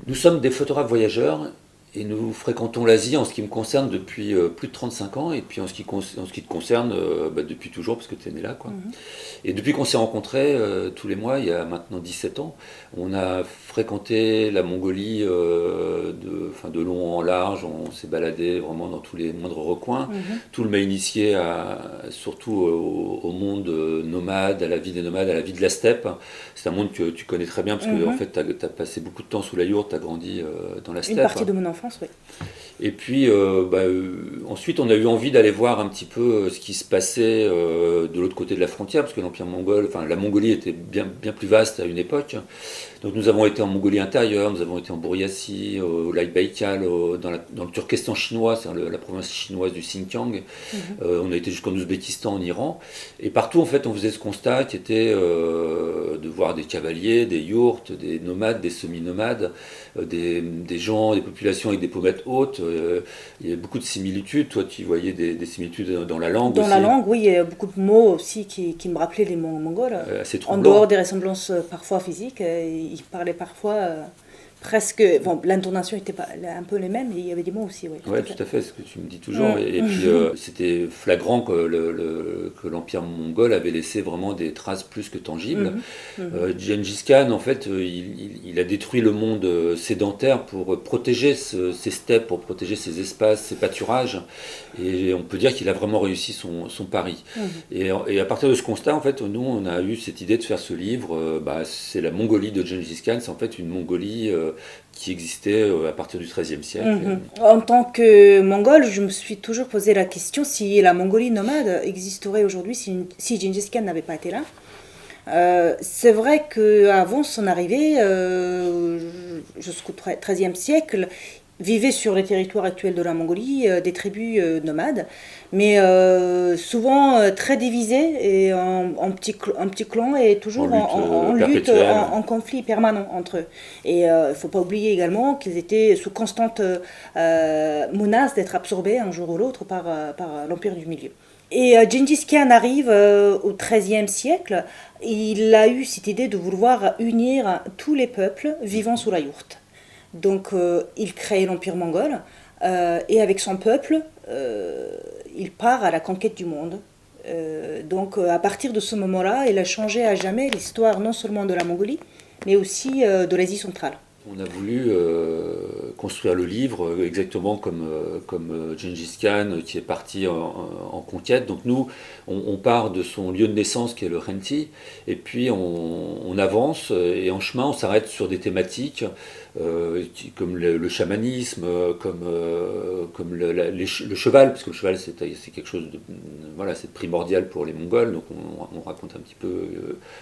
Nous sommes des photographes voyageurs et nous fréquentons l'Asie en ce qui me concerne depuis plus de 35 ans et puis en ce qui te concerne depuis toujours parce que tu es né là, quoi. Mhm. Et depuis qu'on s'est rencontrés tous les mois, il y a maintenant 17 ans, on a fréquenté la Mongolie de long en large, on s'est baladé vraiment dans tous les moindres recoins. Mhm. Tout le m'a initié surtout au monde nomade, à la vie des nomades, à la vie de la steppe. C'est un monde que tu connais très bien parce que en Mhm. fait, tu as passé beaucoup de temps sous la yourte, tu as grandi dans la Une steppe. partie de mon enfance, oui. Et puis ensuite, on a eu envie d'aller voir un petit peu ce qui se passait de l'autre côté de la frontière, parce que l'Empire mongol, enfin la Mongolie était bien plus vaste à une époque. Donc nous avons été en Mongolie intérieure, nous avons été en Bouriatie, au lac Baïkal, dans le Turkestan chinois, c'est la province chinoise du Xinjiang. Mhm. On a été jusqu'en Ouzbékistan, en Iran. Et partout, en fait, on faisait ce constat qui était de voir des cavaliers, des yourtes, des nomades, des semi-nomades, des gens, des populations avec des pommettes hautes. Il y a beaucoup de similitudes. Toi, tu voyais des similitudes dans la langue Dans aussi, la langue, oui, il y a beaucoup de mots aussi qui me rappelaient les mots mongols. assez En dehors troublants. des ressemblances parfois physiques, ils parlaient parfois presque. Bon, l'intonation était pas, un peu les mêmes, mais il y avait des mots aussi, oui, tout Ouais, à fait. tout à fait, ce que tu me dis toujours. Et puis, Mm. c'était flagrant que que l'Empire mongol avait laissé vraiment des traces plus que tangibles. Mhm. Mhm. Gengis Khan, en fait, il a détruit le monde sédentaire pour protéger ces steppes, pour protéger ces espaces, ces pâturages. Et on peut dire qu'il a vraiment réussi son pari. Mhm. Et à partir de ce constat, en fait, nous, on a eu cette idée de faire ce livre. C'est la Mongolie de Gengis Khan. C'est en fait une Mongolie qui existait à partir du XIIIe siècle. Mhm. En tant que Mongol, je me suis toujours posé la question si la Mongolie nomade existerait aujourd'hui si Gengis Khan n'avait pas été là. C'est vrai qu'avant son arrivée, jusqu'au XIIIe siècle, vivaient sur les territoires actuels de la Mongolie des tribus nomades, mais souvent très divisées et en petits clans et En toujours lutte en lutte, perpétuelle. en conflit permanent entre eux. Et il ne faut pas oublier également qu'ils étaient sous constante menace d'être absorbés un jour ou l'autre par l'Empire du Milieu. Et Gengis Khan arrive au XIIIe siècle. Il a eu cette idée de vouloir unir tous les peuples vivant sous la yourte. Donc il crée l'Empire mongol et avec son peuple, il part à la conquête du monde. Donc à partir de ce moment-là, il a changé à jamais l'histoire non seulement de la Mongolie, mais aussi de l'Asie centrale. On a voulu construire le livre exactement comme Gengis Khan qui est parti en conquête. Donc nous, on part de son lieu de naissance qui est le Khenti, et puis on avance et en chemin on s'arrête sur des thématiques comme le chamanisme, comme le cheval, parce que le cheval c'est quelque chose de voilà, c'est primordial pour les Mongols. Donc on raconte un petit peu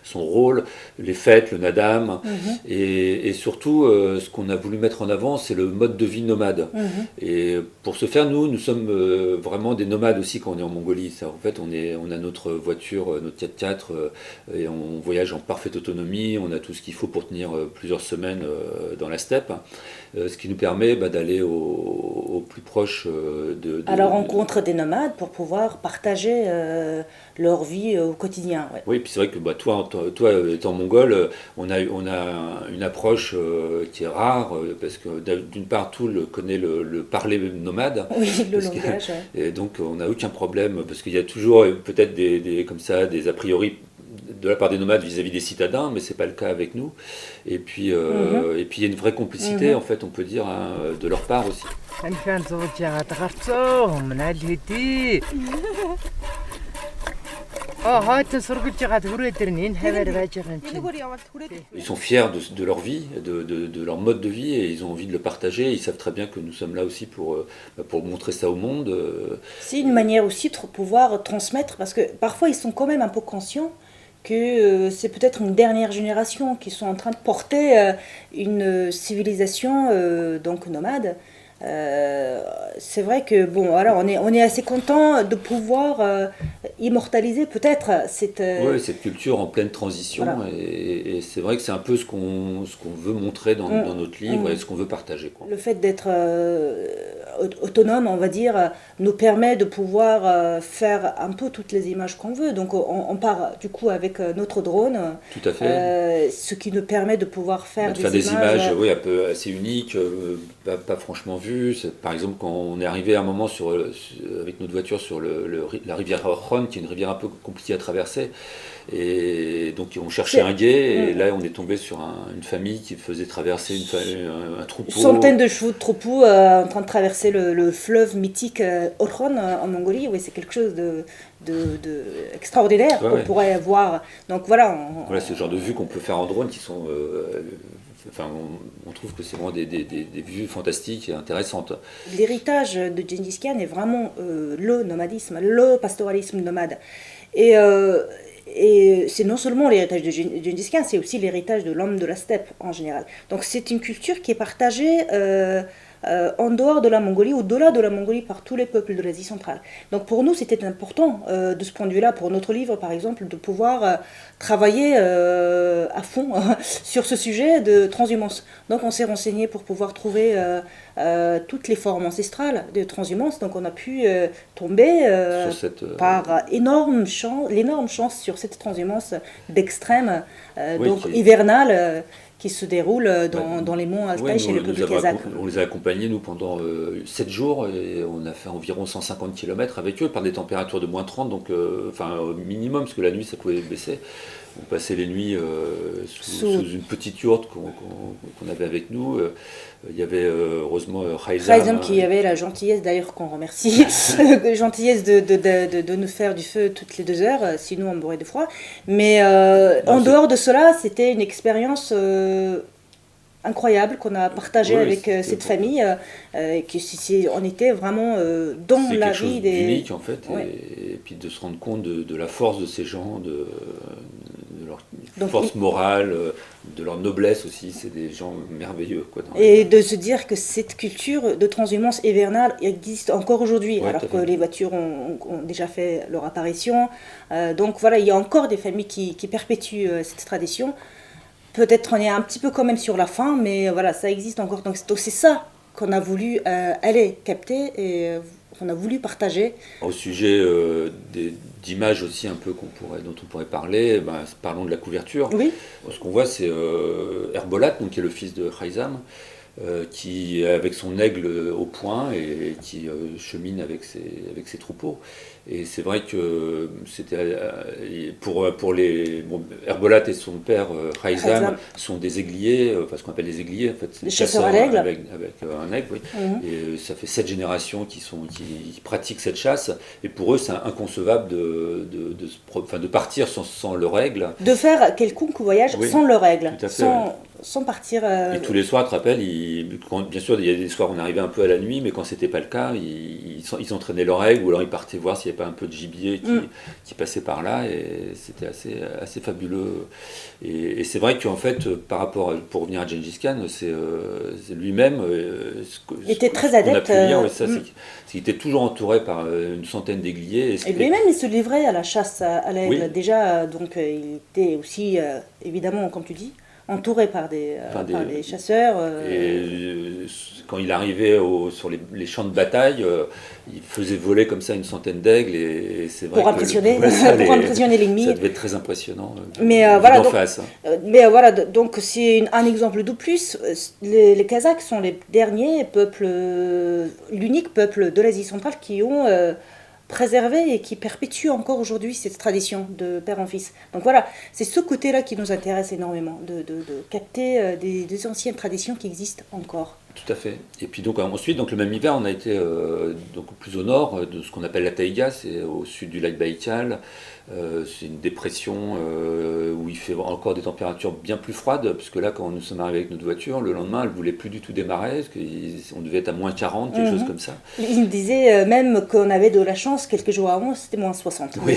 son rôle, les fêtes, le nadam, Mhm, et surtout ce qu'on a voulu mettre en avant, c'est le mode de vie nomade. mhm. Et pour ce faire, nous sommes vraiment des nomades aussi quand on est en Mongolie. En fait, on a notre voiture, notre 4x4, et on voyage en parfaite autonomie. On a tout ce qu'il faut pour tenir plusieurs semaines dans la steppe, ce qui nous permet d'aller au plus proche À la rencontre des nomades pour pouvoir partager leur vie au quotidien. Ouais. Oui, puis c'est vrai que toi étant mongol, on a une approche qui est rare, parce que d'une part, tout le connaît le parler nomade, Oui, le parce que, langage. Ouais. et donc on n'a aucun problème, parce qu'il y a toujours peut-être comme ça, des a priori de la part des nomades vis-à-vis des citadins, mais c'est pas le cas avec nous. Mhm, Et puis il y a une vraie complicité, mhm. en fait, on peut dire, hein, de leur part aussi. Анхаан зууж яагаад гарцоо манайд хэдий. Хойд сургуулж яагаад хүрээ дээр нь энэ хаваар байж байгаа юм чинь. Ils sont fiers de leur vie, de leur mode de vie, et ils ont envie de le partager. Ils savent très bien que nous sommes là aussi pour montrer ça au monde. C'est une manière aussi de pouvoir transmettre, parce que parfois ils sont quand même un peu conscients que c'est peut-être une dernière génération qui sont en train de porter une civilisation donc nomade. C'est vrai que bon, voilà, on est assez content de pouvoir immortaliser peut-être cette. Oui, cette culture en pleine transition, Voilà. et c'est vrai que c'est un peu ce qu'on veut montrer dans notre livre et ce qu'on veut partager, quoi. Le fait d'être autonome, on va dire, nous permet de pouvoir faire un peu toutes les images qu'on veut. Donc on part du coup avec notre drone, Tout à fait. ce qui nous permet de pouvoir faire De faire des images oui, un peu assez uniques, pas franchement vues. Par exemple, quand on est arrivé à un moment avec notre voiture sur la rivière Rhône, qui est une rivière un peu compliquée à traverser, et donc on cherchait un gué, et là on est tombé sur une famille qui faisait traverser un troupeau. Une centaine de chevaux de troupeaux en train de traverser le fleuve mythique Orkhon en Mongolie. Oui, c'est quelque chose de extraordinaire qu'on pourrait voir. Donc voilà. Voilà, c'est le genre de vues qu'on peut faire en drone qui sont... Enfin, on trouve que c'est vraiment des vues fantastiques et intéressantes. L'héritage de Gengis Khan est vraiment le nomadisme, le pastoralisme nomade. Et c'est non seulement l'héritage de Gengis Khan, c'est aussi l'héritage de l'homme de la steppe en général. Donc c'est une culture qui est partagée en dehors de la Mongolie, au-delà de la Mongolie, par tous les peuples de l'Asie centrale. Donc pour nous, c'était important, de ce point de vue-là, pour notre livre, par exemple, de pouvoir travailler à fond sur ce sujet de transhumance. Donc on s'est renseigné pour pouvoir trouver toutes les formes ancestrales de transhumance. Donc on a pu tomber par l'énorme chance sur cette transhumance d'extrême, donc hivernale, qui se déroule dans les monts Altaï chez le peuple kazakh. On les a accompagnés, nous, pendant 7 jours, et on a fait environ 150 km avec eux, par des températures de moins 30, donc au minimum, parce que la nuit, ça pouvait baisser. On passait les nuits sous une petite yourte qu'on avait avec nous. Il y avait heureusement Khaizam qui avait la gentillesse, d'ailleurs qu'on remercie, la gentillesse de nous faire du feu toutes les 2 heures, sinon on mourrait de froid. Mais en dehors de cela, c'était une expérience incroyable qu'on a partagée avec cette famille. On était vraiment dans la vie des... C'est unique en fait, et puis de se rendre compte de la force de ces gens, de leur force morale, de leur noblesse aussi. C'est des gens merveilleux. Et de se dire que cette culture de transhumance hivernale existe encore aujourd'hui, alors que les voitures ont déjà fait leur apparition. Donc voilà, il y a encore des familles qui perpétuent cette tradition. Peut-être on est un petit peu quand même sur la fin, mais voilà, ça existe encore. Donc c'est ça qu'on a voulu aller capter et qu'on a voulu partager. Au sujet d'images aussi un peu dont on pourrait parler, parlons de la couverture. Oui. Ce qu'on voit, c'est Herbolat, donc, qui est le fils de Khaizam, qui est avec son aigle au poing et qui chemine avec ses troupeaux. Et c'est vrai que c'était pour les Herbolat et son père Khaizam sont des aiguilliers, ce qu'on appelle des aiguilliers, en fait, des chasseurs à l'aigle avec un aigle, oui. Et ça fait 7 générations qui pratiquent cette chasse, et pour eux c'est inconcevable de partir sans leur aigle. De faire quelconque voyage sans leur aigle, sans partir. Et tous les soirs, tu te rappelles, bien sûr, il y a des soirs où on arrivait un peu à la nuit, mais quand c'était pas le cas, ils entraînaient leur aigle, ou alors ils partaient voir s'il n'y avait pas un peu de gibier qui passait par là, et c'était assez fabuleux. Et c'est vrai qu'en fait, pour revenir à Gengis Khan, c'est lui-même. Il était très adepte. On a pu lire, c'est qu'il était toujours entouré par une centaine d'aiguillés. Et lui-même, il se livrait à la chasse à l'aigle. Oui. Déjà, donc il était aussi, évidemment, comme tu dis, entouré par des chasseurs. Et quand il arrivait sur les champs de bataille, il faisait voler comme ça une centaine d'aigles, et c'est vrai pour impressionner l'ennemi. Ça devait être très impressionnant. Mais voilà, donc c'est un exemple de plus. Les Kazakhs sont les derniers peuples, l'unique peuple de l'Asie centrale qui ont préservé et qui perpétue encore aujourd'hui cette tradition de père en fils. Donc voilà, c'est ce côté-là qui nous intéresse énormément, de capter des anciennes traditions qui existent encore. Tout à fait. Et puis donc ensuite, le même hiver, on a été donc plus au nord de ce qu'on appelle la taïga, c'est au sud du lac Baïkal. C'est une dépression où il fait encore des températures bien plus froides, puisque là, quand nous sommes arrivés avec notre voiture, le lendemain, elle ne voulait plus du tout démarrer, parce qu'on devait être à moins 40, quelque chose comme ça. Il me disait même qu'on avait de la chance, quelques jours avant, c'était moins 60. Oui.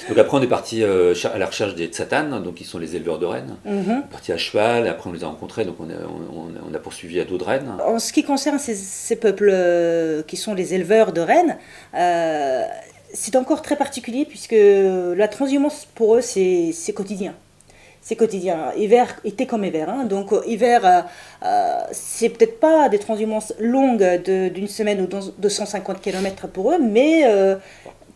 Donc après, on est parti à la recherche des Tsatanes, donc ils sont les éleveurs de rennes. On est parti à cheval, et après on les a rencontrés, donc on a poursuivi à dos de rennes. En ce qui concerne ces peuples qui sont les éleveurs de rennes, c'est encore très particulier, puisque la transhumance pour eux c'est quotidien. c'est quotidien. Hiver, été comme hiver. Hein. Donc hiver, c'est peut-être pas des transhumances longues d'une semaine ou de 150 km pour eux, mais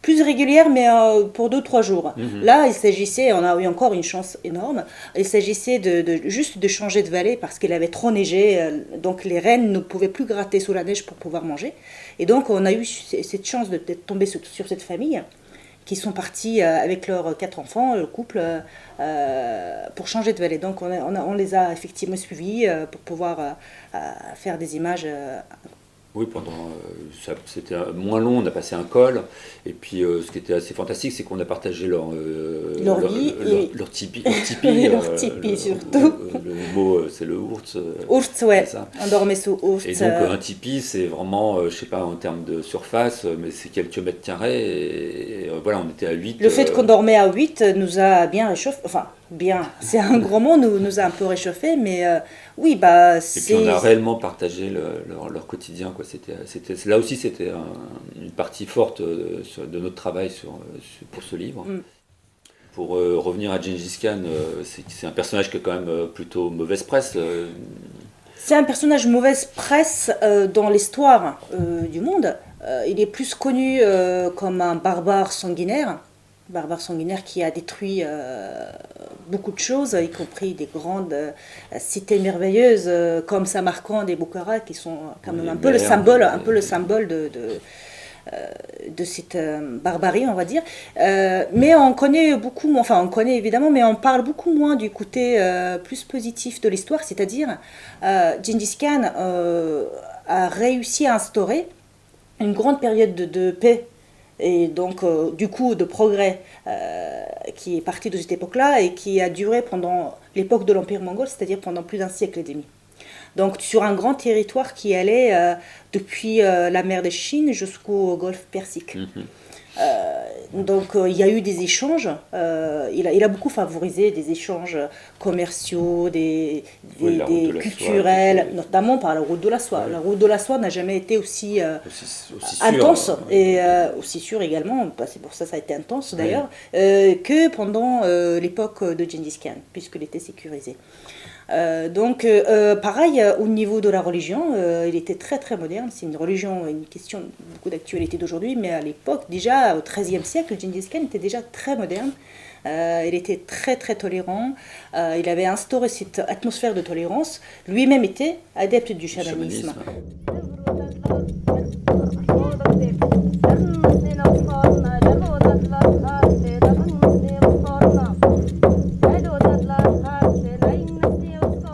plus régulières, mais pour 2-3 jours. Là, il s'agissait, on a eu encore une chance énorme, il s'agissait juste de changer de vallée parce qu'il avait trop neigé, donc les rennes ne pouvaient plus gratter sous la neige pour pouvoir manger. Et donc on a eu cette chance d'être tombé sur cette famille qui sont partis avec leurs 4 enfants, le couple, pour changer de vallée. Donc on les a effectivement suivis pour pouvoir faire des images. Oui, c'était moins long, on a passé un col, et puis ce qui était assez fantastique, c'est qu'on a partagé leur vie leur tipi, leur tipi surtout. Le mot, c'est le ours. Ours, ouais, on dormait sous ours. Et donc un tipi, c'est vraiment, je sais pas en termes de surface, mais c'est quelques mètres carrés, et voilà, on était à 8. Le fait qu'on dormait à 8 nous a bien réchauffé, enfin, bien, c'est un grand mot, nous a un peu réchauffé, mais oui, bah c'est... Et puis on a réellement partagé leur quotidien, quoi. Là aussi, c'était une partie forte de notre travail pour ce livre. Pour revenir à Gengis Khan, c'est un personnage qui a quand même plutôt mauvaise presse. C'est un personnage mauvaise presse dans l'histoire du monde. Il est plus connu comme un barbare sanguinaire qui a détruit beaucoup de choses, y compris des grandes cités merveilleuses comme Samarcande et Bukhara, qui sont quand même un peu le symbole de cette barbarie, on va dire. Mais on connaît beaucoup, enfin on connaît évidemment, mais on parle beaucoup moins du côté plus positif de l'histoire, c'est-à-dire Gengis Khan a réussi à instaurer une grande période de paix et donc du coup de progrès qui est parti de cette époque-là et qui a duré pendant l'époque de l'Empire mongol, c'est-à-dire pendant plus d'un siècle et demi. Donc sur un grand territoire qui allait depuis la mer de Chine jusqu'au golfe Persique. Donc il y a eu des échanges, il a beaucoup favorisé des échanges commerciaux, des culturels, notamment par la route de la soie. Ouais. La route de la soie n'a jamais été aussi intense et aussi sûre également, c'est pour ça que ça a été intense d'ailleurs, que pendant l'époque de Gengis Khan, puisqu'il était sécurisé. Donc, pareil, au niveau de la religion, il était très très moderne. C'est une religion, une question beaucoup d'actualité d'aujourd'hui, mais à l'époque, déjà au XIIIe siècle, Gengis Khan était déjà très moderne. Il était très très tolérant. Il avait instauré cette atmosphère de tolérance. Lui-même était adepte du chamanisme.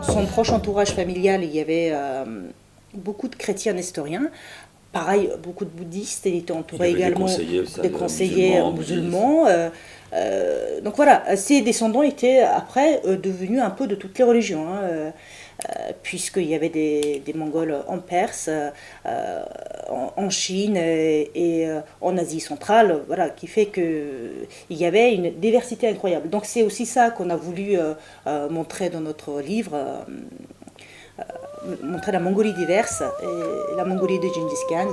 Son proche entourage familial, il y avait beaucoup de chrétiens nestoriens. Pareil, beaucoup de bouddhistes. Il était entouré également des conseillers musulmans. Donc voilà, ses descendants étaient après devenus un peu de toutes les religions, puisqu'il y avait des Mongols en Perse, en Chine et en Asie centrale, voilà, qui fait qu'il y avait une diversité incroyable. Donc c'est aussi ça qu'on a voulu montrer dans notre livre, montrer la Mongolie diverse et la Mongolie de Gengis Khan.